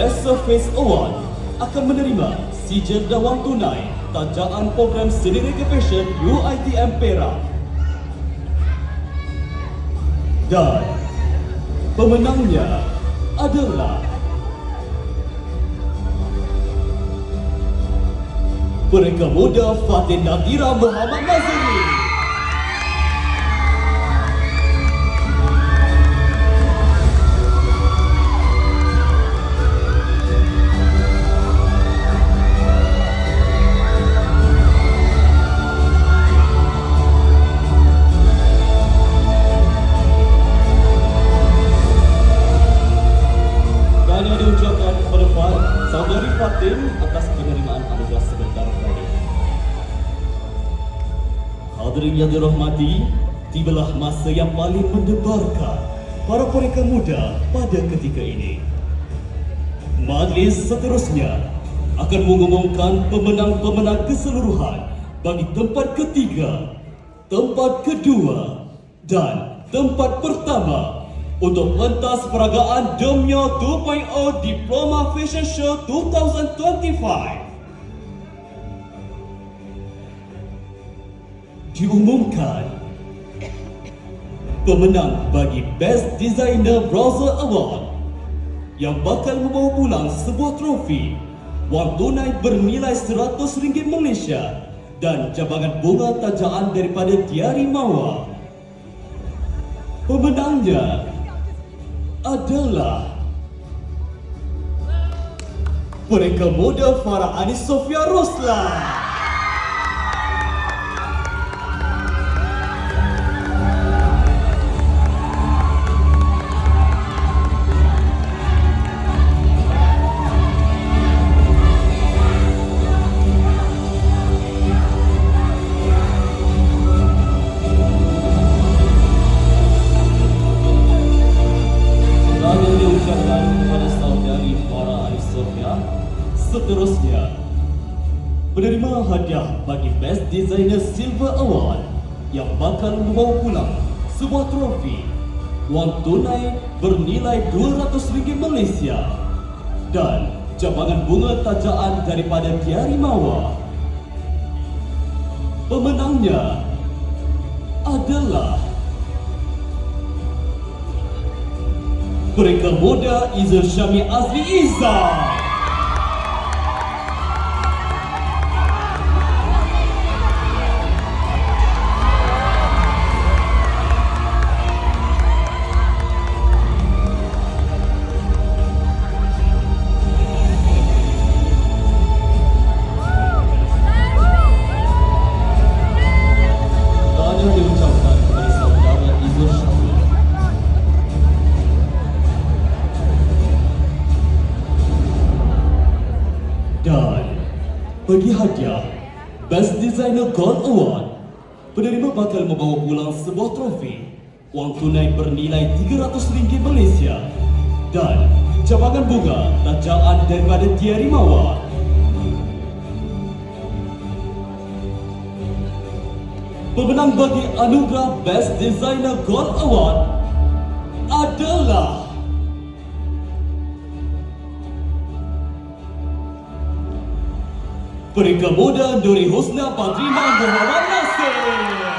Best Surface Award akan menerima sijil dan wang tunai tajaan program Seni Rega Fashion UiTM Perak. Dan pemenangnya adalah Pereka Muda Fatin Nadira Muhammad Naziri. Tahniah diucapkan kepada saudari Fatin atas penerimaan anugerah sebentar tadi. Hadirin yang dirahmati, tibalah masa yang paling mendebarkan para pereka muda pada ketika ini. Majlis seterusnya akan mengumumkan pemenang-pemenang keseluruhan bagi tempat ketiga, tempat kedua dan tempat pertama untuk pentas peragaan Demyo 2.0 Diploma Fashion Show 2025. Diumumkan pemenang bagi Best Designer Browser Award yang bakal membawa pulang sebuah trofi, wang tunai bernilai RM100 Malaysia dan cabangan bunga tajaan daripada Tiari Mawar. Pemenangnya adalah Pereka Muda Farah Anis Sofia Roslan. Kepada saudari Farah Anis Sofia. Seterusnya, penerima hadiah bagi Best Designer Silver Award yang bakal membawa pulang sebuah trofi, wang tunai bernilai RM200 Malaysia dan cabangan bunga tajaan daripada Tiari Mawar. Pemenangnya adalah Pereka Muda Izzul Syami Azli Izzah. Tahniah diucapkan kepada saudara Izzul Syami. Dan bagi hadiah Best Designer Gold Award, penerima bakal membawa pulang sebuah trofi, wang tunai bernilai RM300 Malaysia dan cabangan bunga tajaan daripada Tiari Mawar. Pemenang bagi anugerah Best Designer Gold Award adalah Pereka Muda Nuri Husna Padrima Muhammad Nasir.